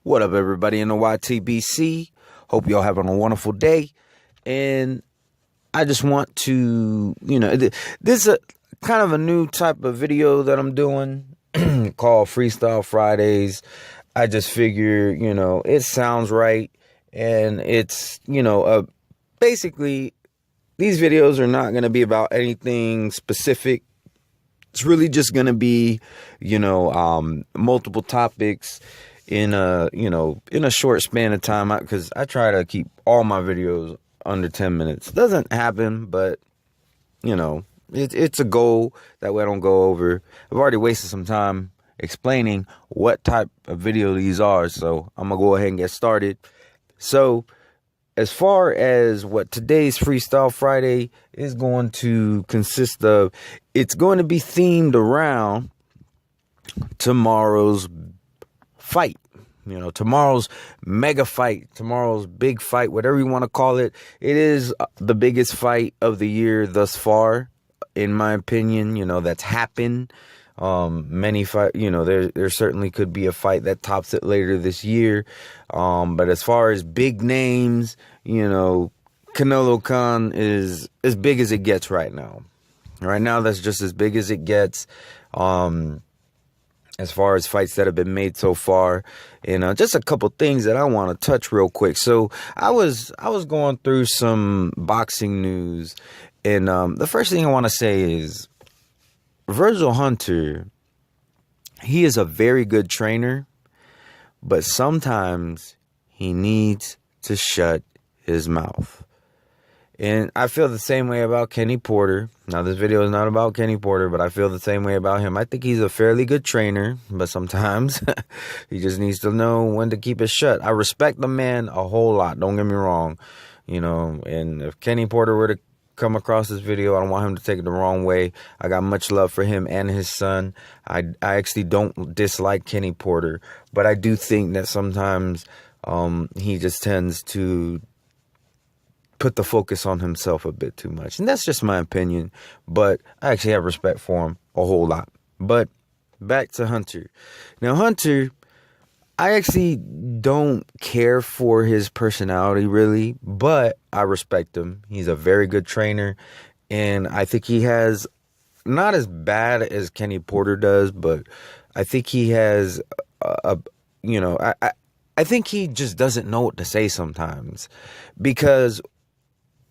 What up, everybody in the YTBC? Hope y'all having a wonderful day. And I just want to, this is a kind of a new type of video that I'm doing called Freestyle Fridays. I just figure, it sounds right. And it's, basically, these videos are not going to be about anything specific. It's really just going to be, multiple topics in a short span of time, because I try to keep all my videos under 10 minutes. Doesn't happen, but it's a goal. That way I don't go over. I've already wasted some time explaining what type of video these are, so I'm gonna go ahead and get started. So as far as what today's Freestyle Friday is going to consist of, it's going to be themed around tomorrow's fight. Tomorrow's mega fight, tomorrow's big fight, whatever you want to call it. It is the biggest fight of the year thus far, in my opinion, that's happened. Many fight, there certainly could be a fight that tops it later this year. But as far as big names, Khan-elo Khan is as big as it gets right now. Right now, that's just as big as it gets. As far as fights that have been made so far, and just a couple things that I want to touch real quick. So I was going through some boxing news, and the first thing I want to say is Virgil Hunter. He is a very good trainer, but sometimes he needs to shut his mouth. And I feel the same way about Kenny Porter. Now, this video is not about Kenny Porter, but I feel the same way about him. I think he's a fairly good trainer, but sometimes he just needs to know when to keep it shut. I respect the man a whole lot, don't get me wrong. And if Kenny Porter were to come across this video, I don't want him to take it the wrong way. I got much love for him and his son. I actually don't dislike Kenny Porter, but I do think that sometimes he just tends to put the focus on himself a bit too much. And that's just my opinion, but I actually have respect for him a whole lot. But back to Hunter. Now, Hunter, I actually don't care for his personality really, but I respect him. He's a very good trainer, and I think he has, not as bad as Kenny Porter does, but I think he has I think he just doesn't know what to say sometimes. Because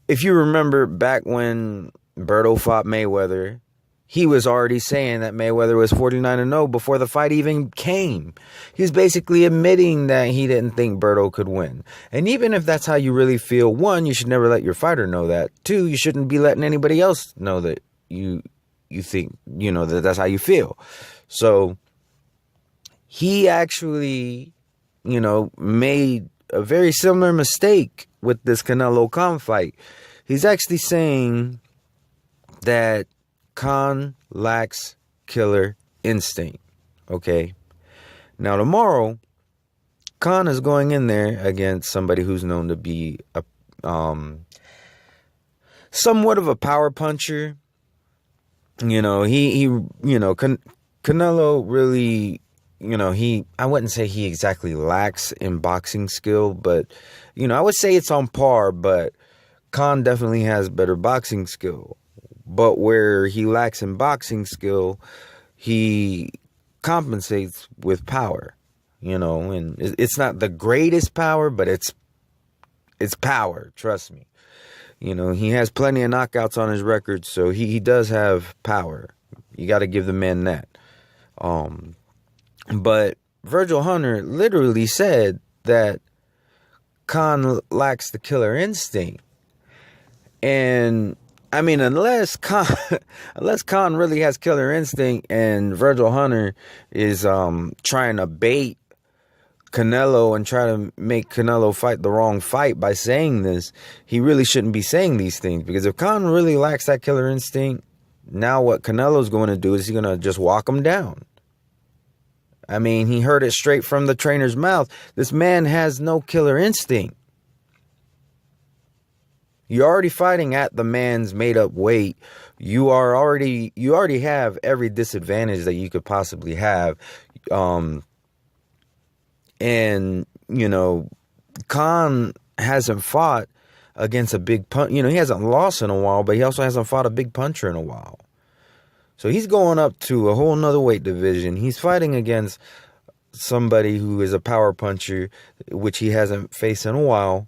if you remember back when Berto fought Mayweather, he was already saying that Mayweather was 49-0 before the fight even came. He's basically admitting that he didn't think Berto could win. And even if that's how you really feel, one, you should never let your fighter know that. Two, you shouldn't be letting anybody else know that you think, that that's how you feel. So he actually, made a very similar mistake with this Khan-elo Khan fight. He's actually saying that Khan lacks killer instinct. Okay. Now tomorrow, Khan is going in there against somebody who's known to be a somewhat of a power puncher. Khan-elo really, I wouldn't say he exactly lacks in boxing skill, but, I would say it's on par, but Khan definitely has better boxing skill. But where he lacks in boxing skill, he compensates with power, and it's not the greatest power, but it's power, trust me. He has plenty of knockouts on his record, so he does have power. You got to give the man that. But Virgil Hunter literally said that Khan lacks the killer instinct. And I mean, unless Khan really has killer instinct and Virgil Hunter is trying to bait Khan-elo and try to make Khan-elo fight the wrong fight by saying this, he really shouldn't be saying these things. Because if Khan really lacks that killer instinct, now what Khan-elo's going to do is he's going to just walk him down. I mean, he heard it straight from the trainer's mouth. This man has no killer instinct. You're already fighting at the man's made up weight. You already have every disadvantage that you could possibly have. And, Khan hasn't fought against a big punch. He hasn't lost in a while, but he also hasn't fought a big puncher in a while. So he's going up to a whole nother weight division. He's fighting against somebody who is a power puncher, which he hasn't faced in a while.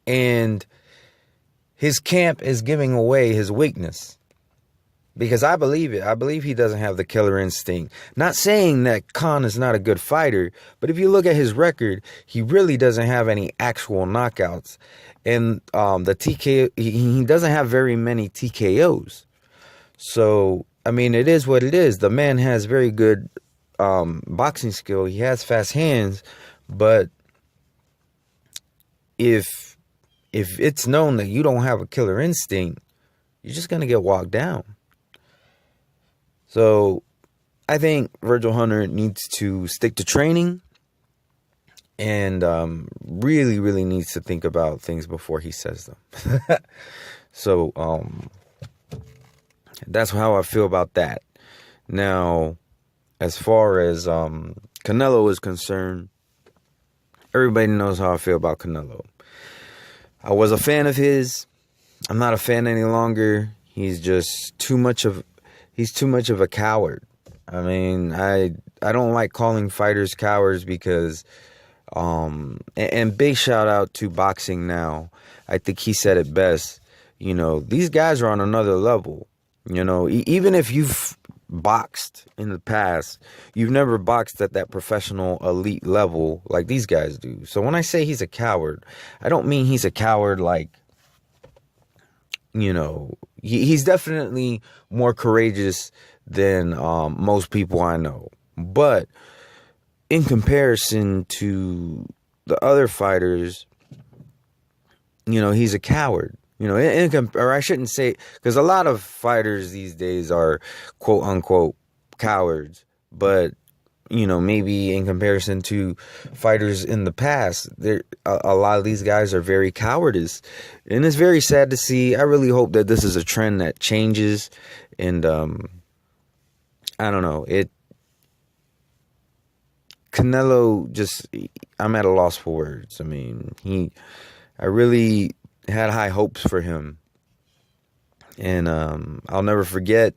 And his camp is giving away his weakness. Because I believe it. I believe he doesn't have the killer instinct. Not saying that Khan is not a good fighter, but if you look at his record, he really doesn't have any actual knockouts. And the TKO, he doesn't have very many TKOs. So, I mean, it is what it is. The man has very good boxing skill. He has fast hands, but if it's known that you don't have a killer instinct, you're just going to get walked down. So I think Virgil Hunter needs to stick to training and really, really needs to think about things before he says them. So that's how I feel about that. Now, as far as Khan-elo is concerned, everybody knows how I feel about Khan-elo. I was a fan of his. I'm not a fan any longer. He's just too much of a coward. I mean, I don't like calling fighters cowards because and big shout out to Boxing Now. I think he said it best. These guys are on another level. Even if you've boxed in the past, you've never boxed at that professional elite level like these guys do. So when I say he's a coward, I don't mean he's a coward like, he's definitely more courageous than most people I know. But in comparison to the other fighters, he's a coward. Or I shouldn't say, because a lot of fighters these days are quote unquote cowards, but maybe in comparison to fighters in the past, a lot of these guys are very cowardice, and it's very sad to see. I really hope that this is a trend that changes, and I don't know, Khan-elo, I'm at a loss for words. I mean, I really had high hopes for him, and I'll never forget.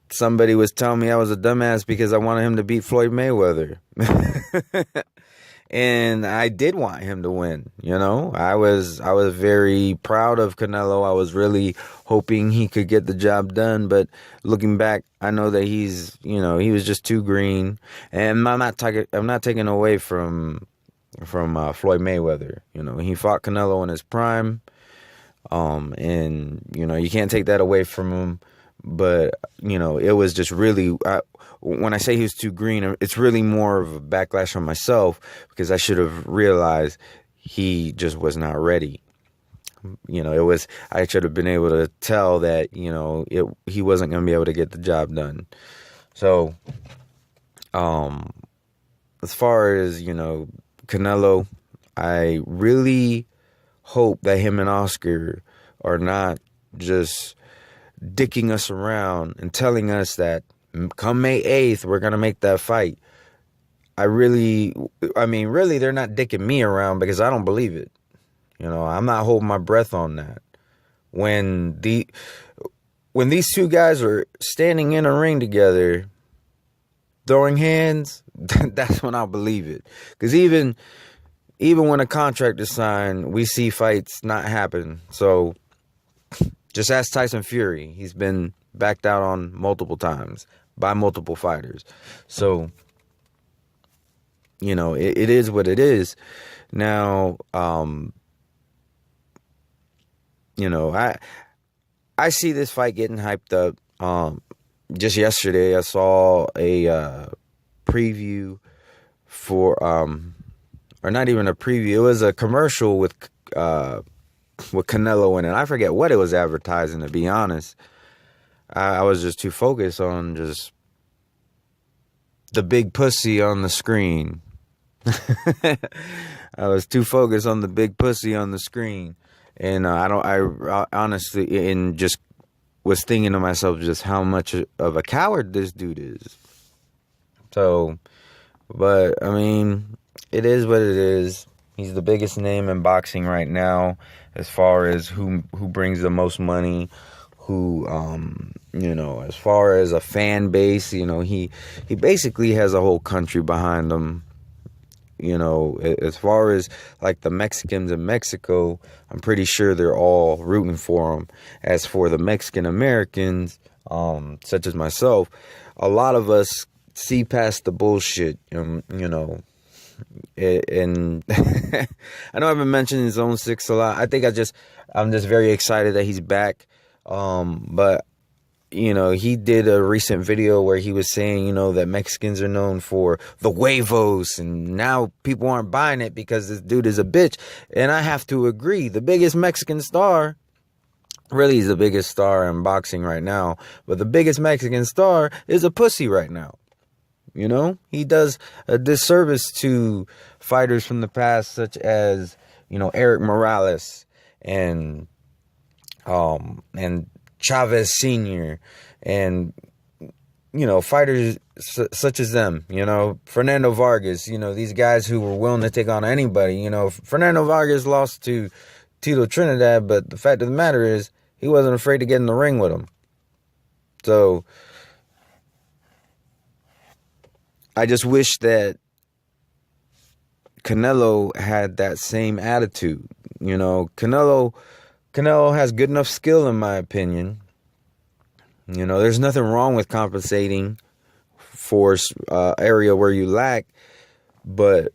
Somebody was telling me I was a dumbass because I wanted him to beat Floyd Mayweather. And I did want him to win, I was very proud of Khan-elo. I was really hoping he could get the job done, but looking back, I know that he was just too green. And I'm not taking away from Floyd Mayweather. He fought Khan-elo in his prime. And you can't take that away from him. But, it was just really, when I say he was too green, it's really more of a backlash on myself because I should have realized he just was not ready. I should have been able to tell that, he wasn't going to be able to get the job done. So, as far as, Khan-elo, I really hope that him and Oscar are not just dicking us around and telling us that come May 8th, we're going to make that fight. Really, they're not dicking me around because I don't believe it. I'm not holding my breath on that. When these two guys are standing in a ring together, throwing hands, that's when I'll believe it. Because even when a contract is signed, we see fights not happen. So just ask Tyson Fury. He's been backed out on multiple times by multiple fighters. So, it is what it is. Now, I see this fight getting hyped up. Just yesterday, I saw a preview for, or not even a preview. It was a commercial with Khan-elo in it. I forget what it was advertising, to be honest. I was just too focused on just the big pussy on the screen. I was too focused on the big pussy on the screen. And I honestly, and just was thinking to myself just how much of a coward this dude is. So, But I mean, it is what it is. He's the biggest name in boxing right now, as far as who brings the most money, who as far as a fan base, he basically has a whole country behind him. As far as like the Mexicans in Mexico, I'm pretty sure they're all rooting for him. As for the Mexican Americans, such as myself, a lot of us see past the bullshit, and I know I've been mentioning Zone 6 a lot. I'm just very excited that he's back. But he did a recent video where he was saying, that Mexicans are known for the huevos, and now people aren't buying it because this dude is a bitch. And I have to agree. The biggest Mexican star, really he's the biggest star in boxing right now, but the biggest Mexican star is a pussy right now. He does a disservice to fighters from the past, such as, Eric Morales and Chavez Sr. and, fighters such as them, Fernando Vargas, these guys who were willing to take on anybody. Fernando Vargas lost to Tito Trinidad, but the fact of the matter is he wasn't afraid to get in the ring with him. So I just wish that Khan-elo had that same attitude. Khan-elo has good enough skill, in my opinion. There's nothing wrong with compensating for area where you lack, but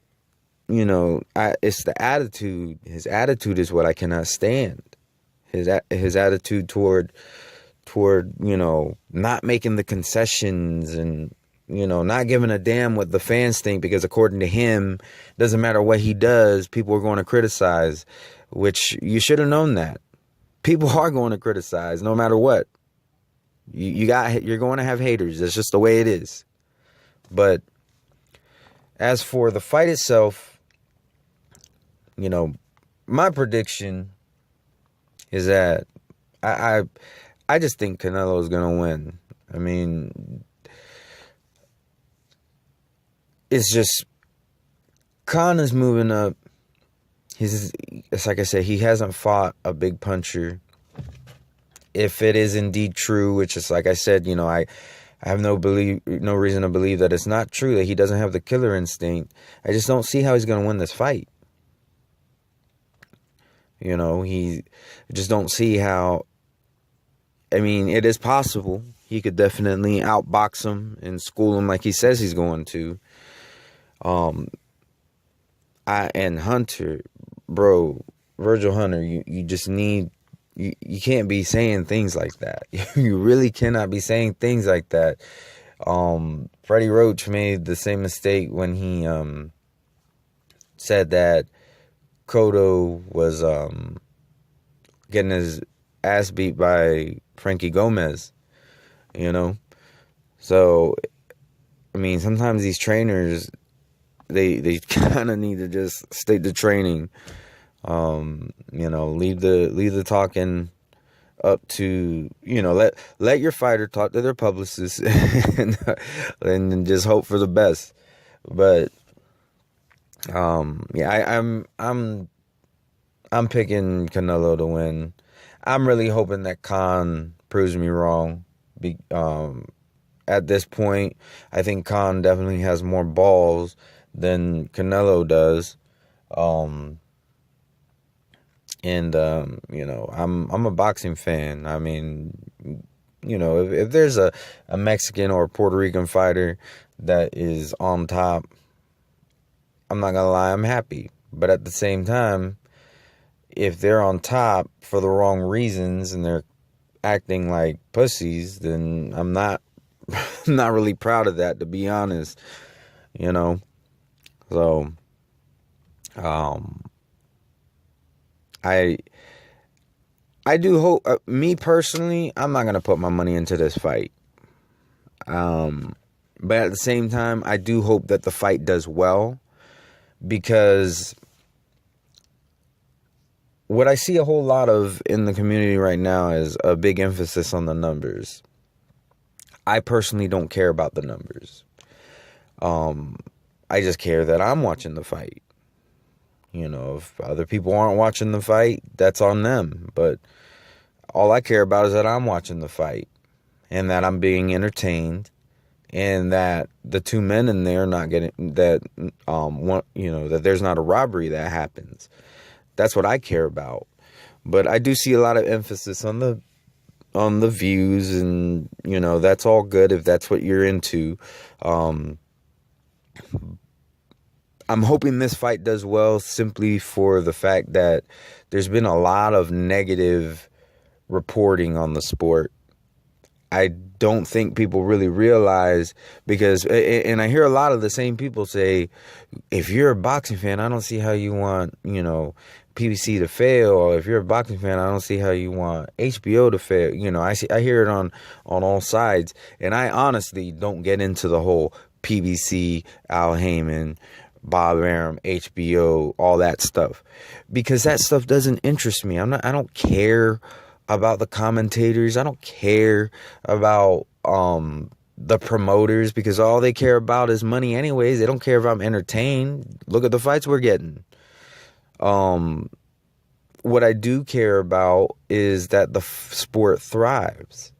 it's the attitude. His attitude is what I cannot stand. His attitude toward not making the concessions and not giving a damn what the fans think, because according to him, doesn't matter what he does, people are going to criticize, which you should have known that. People are going to criticize no matter what. You're going to have haters. That's just the way it is. But as for the fight itself, my prediction is that I just think Canelo is going to win. I mean, it's just Khan is moving up. It's like I said, he hasn't fought a big puncher. If it is indeed true, which is like I said, I have no reason to believe that it's not true, that he doesn't have the killer instinct. I just don't see how he's going to win this fight. I just don't see how. I mean, it is possible. He could definitely outbox him and school him like he says he's going to. And Hunter, bro, Virgil Hunter, you just need, you can't be saying things like that. You really cannot be saying things like that. Freddie Roach made the same mistake when he said that Cotto was getting his ass beat by Frankie Gomez, So, I mean, sometimes these trainers, they kind of need to just stick to training. Leave the talking up to, let your fighter talk to their publicist and just hope for the best. But I'm picking Canelo to win. I'm really hoping that Khan proves me wrong. At this point, I think Khan definitely has more balls than Canelo does. I'm a boxing fan. I mean, if there's a Mexican or a Puerto Rican fighter that is on top, I'm not gonna lie, I'm happy. But at the same time, if they're on top for the wrong reasons and they're acting like pussies, then I'm not not really proud of that, to be honest. So I do hope, me personally, I'm not gonna put my money into this fight. But at the same time, I do hope that the fight does well, because what I see a whole lot of in the community right now is a big emphasis on the numbers. I personally don't care about the numbers. I just care that I'm watching the fight. You know, if other people aren't watching the fight, that's on them. But all I care about is that I'm watching the fight and that I'm being entertained and that the two men in there not getting that, that there's not a robbery that happens. That's what I care about. But I do see a lot of emphasis on the views, and that's all good if that's what you're into. I'm hoping this fight does well simply for the fact that there's been a lot of negative reporting on the sport. I don't think people really realize, because, and I hear a lot of the same people say, if you're a boxing fan, I don't see how you want, PBC to fail, or if you're a boxing fan, I don't see how you want HBO to fail. I hear it on all sides, and I honestly don't get into the whole PBC, Al Heyman, Bob Arum, HBO, all that stuff, because that stuff doesn't interest me. I don't care about the commentators. I don't care about the promoters, because all they care about is money anyways. They don't care if I'm entertained. Look at the fights we're getting. What I do care about is that the sport thrives.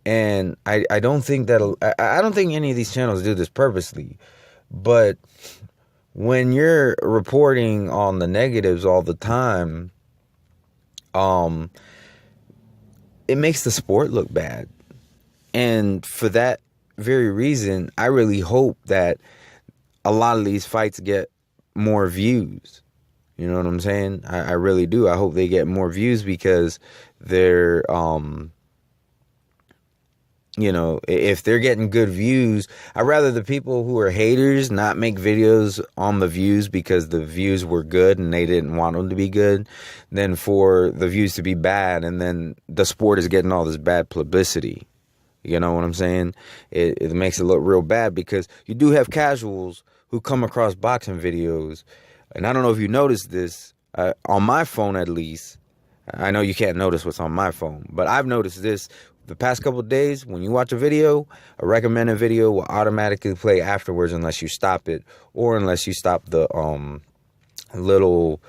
And I don't think I don't think any of these channels do this purposely, but when you're reporting on the negatives all the time, it makes the sport look bad. And for that very reason, I really hope that a lot of these fights get more views. You know what I'm saying? I really do. I hope they get more views, because they're, if they're getting good views, I'd rather the people who are haters not make videos on the views because the views were good and they didn't want them to be good, than for the views to be bad and then the sport is getting all this bad publicity. You know what I'm saying? It makes it look real bad, because you do have casuals who come across boxing videos. And I don't know if you noticed this, on my phone at least. I know you can't notice what's on my phone, but I've noticed this the past couple of days. When you watch a video, a recommended video will automatically play afterwards unless you stop it, or unless you stop the little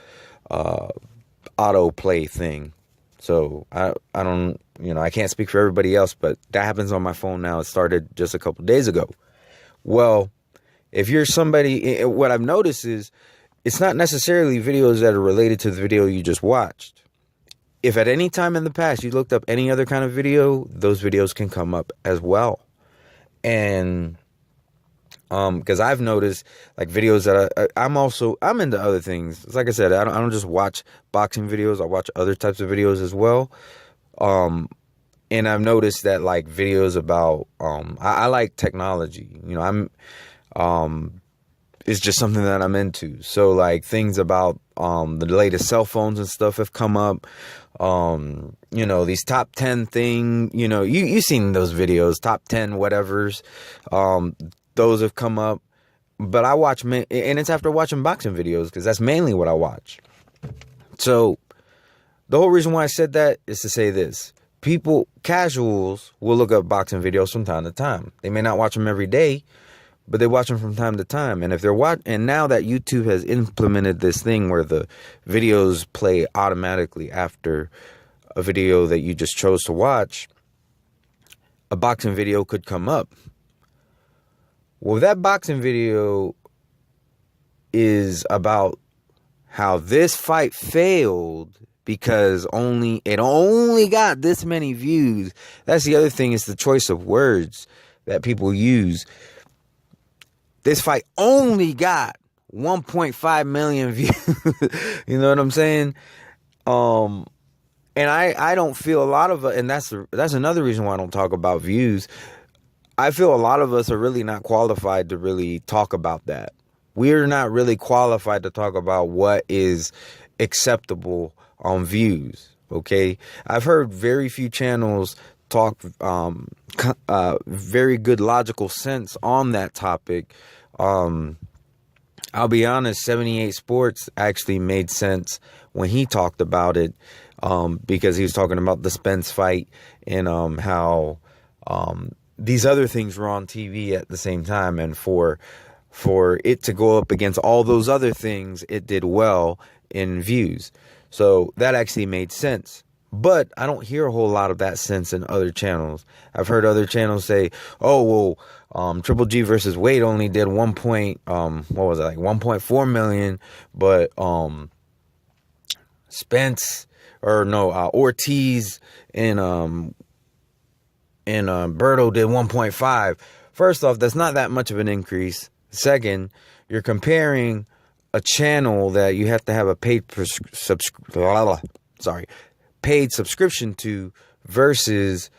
auto play thing. So I don't, I can't speak for everybody else, but that happens on my phone now. It started just a couple of days ago. Well, if you're somebody, what I've noticed is it's not necessarily videos that are related to the video you just watched. If at any time in the past you looked up any other kind of video, those videos can come up as well. And because I've noticed, like, videos that I'm into other things. It's like I said, I don't just watch boxing videos. I watch other types of videos as well. And I've noticed that, like, videos about I like technology. It's just something that I'm into. So, like, things about the latest cell phones and stuff have come up. These top 10 thing, you've seen those videos, top 10 whatevers. Those have come up. But I watch, and it's after watching boxing videos, because that's mainly what I watch. So the whole reason why I said that is to say this. Casuals will look up boxing videos from time to time. They may not watch them every day, but they watch them from time to time. And if they're and now that YouTube has implemented this thing where the videos play automatically after a video that you just chose to watch, a boxing video could come up. Well, that boxing video is about how this fight failed because it only got this many views. That's the other thing, is the choice of words that people use. This fight only got 1.5 million views. You know what I'm saying? And I don't feel a lot of, and that's another reason why I don't talk about views. I feel a lot of us are really not qualified to really talk about that. We're not really qualified to talk about what is acceptable on views. Okay, I've heard very few channels talk very good logical sense on that topic. I'll be honest, 78 Sports actually made sense when he talked about it, because he was talking about the Spence fight and how these other things were on TV at the same time, and for for it to go up against all those other things it did well in views. So that actually made sense. But I don't hear a whole lot of that sense in other channels. I've heard other channels say, "Oh, well, Triple G versus Wade only did 1.4 million, but Ortiz and Berto did 1.5." First off, that's not that much of an increase. Second, you're comparing a channel that you have to have a paid subscription to versus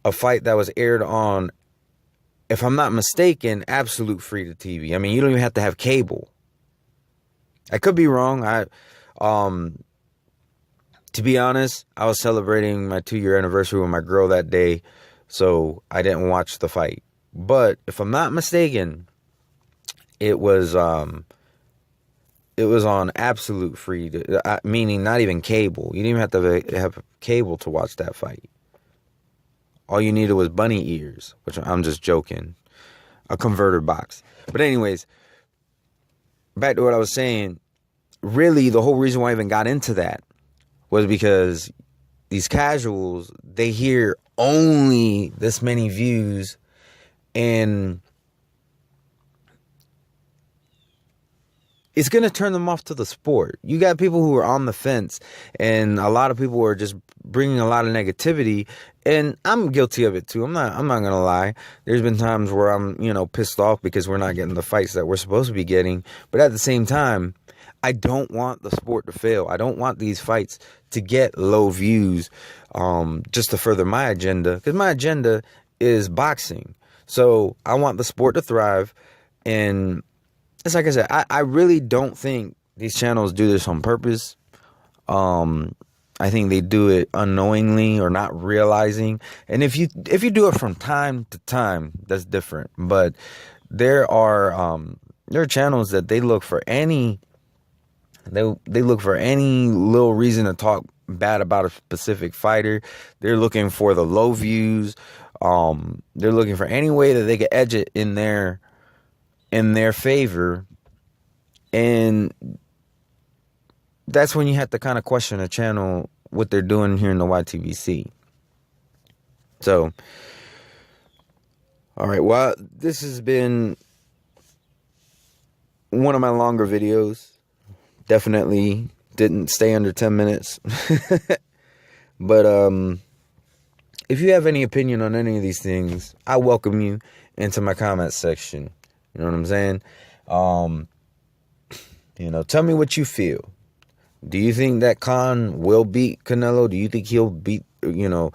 a fight that was aired on, if I'm not mistaken, absolute free to TV. I mean, you don't even have to have cable. I could be wrong. To be honest, I was celebrating my 2-year anniversary with my girl that day, so I didn't watch the fight. But if I'm not mistaken, it was on absolute free, meaning not even cable. You didn't even have to have cable to watch that fight. All you needed was bunny ears, which I'm just joking, a converter box. But anyways, back to what I was saying. Really, the whole reason why I even got into that was because these casuals, they hear only this many views, and it's going to turn them off to the sport. You got people who are on the fence, and a lot of people are just bringing a lot of negativity, and I'm guilty of it too. I'm not going to lie. There's been times where I'm, pissed off because we're not getting the fights that we're supposed to be getting. But at the same time, I don't want the sport to fail. I don't want these fights to get low views just to further my agenda, because my agenda is boxing. So I want the sport to thrive, and it's like I said, I really don't think these channels do this on purpose. I think they do it unknowingly or not realizing. And if you do it from time to time, that's different. But there are channels that they look for any little reason to talk bad about a specific fighter. They're looking for the low views. They're looking for any way that they can edge it in their favor, and that's when you have to kind of question a channel, what they're doing here in the YTVC. So, all right, well, this has been one of my longer videos. Definitely didn't stay under 10 minutes. But if you have any opinion on any of these things, I welcome you into my comment section. You know what I'm saying? Tell me what you feel. Do you think that Khan will beat Khan-elo? Do you think he'll beat, do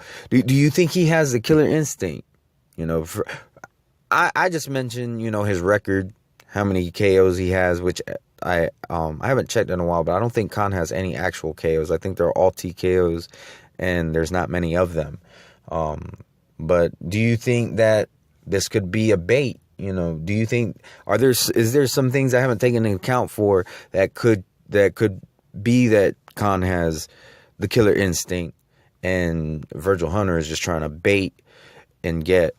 you think he has the killer instinct? I just mentioned, his record, how many KOs he has, which I haven't checked in a while, but I don't think Khan has any actual KOs. I think they're all TKOs, and there's not many of them. But do you think that this could be a bait? Do you think is there some things I haven't taken into account for that could be that Khan has the killer instinct and Virgil Hunter is just trying to bait and get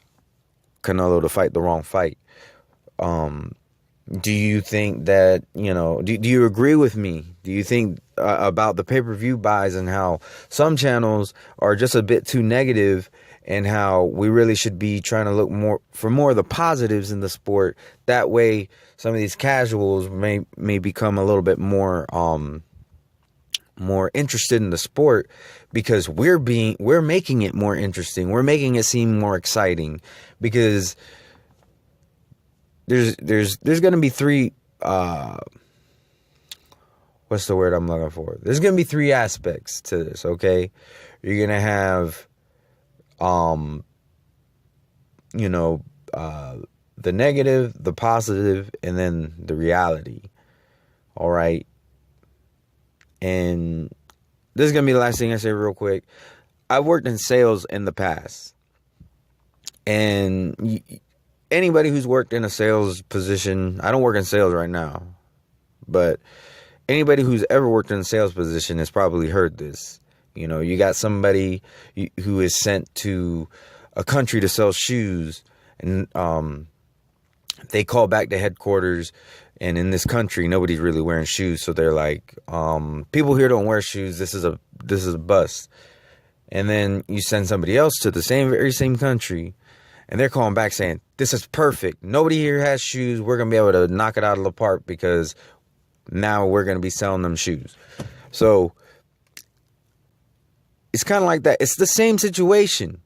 Khan-elo to fight the wrong fight? Do you think that, do you agree with me? Do you think about the pay-per-view buys and how some channels are just a bit too negative, and how we really should be trying to look more of the positives in the sport? That way, some of these casuals may become a little bit more interested in the sport, because we're making it more interesting. We're making it seem more exciting, because there's going to be three. What's the word I'm looking for? There's going to be three aspects to this. Okay, you're going to have the negative, the positive, and then the reality. All right. And this is going to be the last thing I say real quick. I've worked in sales in the past. And anybody who's worked in a sales position, I don't work in sales right now, but anybody who's ever worked in a sales position has probably heard this. You got somebody who is sent to a country to sell shoes, and they call back to headquarters, and in this country nobody's really wearing shoes, so they're like, people here don't wear shoes, this is a bust. And then you send somebody else to the very same country, and they're calling back saying, this is perfect, nobody here has shoes, we're gonna be able to knock it out of the park because now we're gonna be selling them shoes. So it's kind of like that. It's the same situation,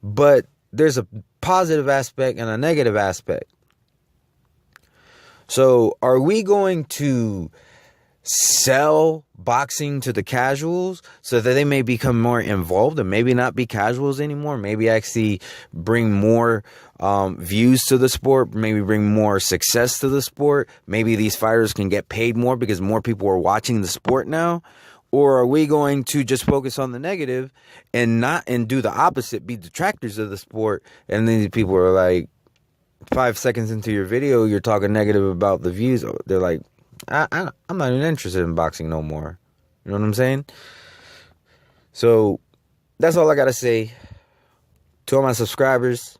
but there's a positive aspect and a negative aspect. So are we going to sell boxing to the casuals so that they may become more involved and maybe not be casuals anymore? Maybe actually bring more views to the sport, maybe bring more success to the sport. Maybe these fighters can get paid more because more people are watching the sport now. Or are we going to just focus on the negative and do the opposite, be detractors of the sport? And then people are like, 5 seconds into your video, you're talking negative about the views. They're like, I'm not even interested in boxing no more. You know what I'm saying? So that's all I got to say to all my subscribers,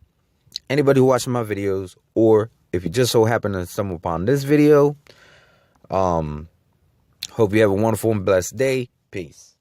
anybody who watches my videos, or if you just so happen to stumble upon this video, hope you have a wonderful and blessed day. Peace.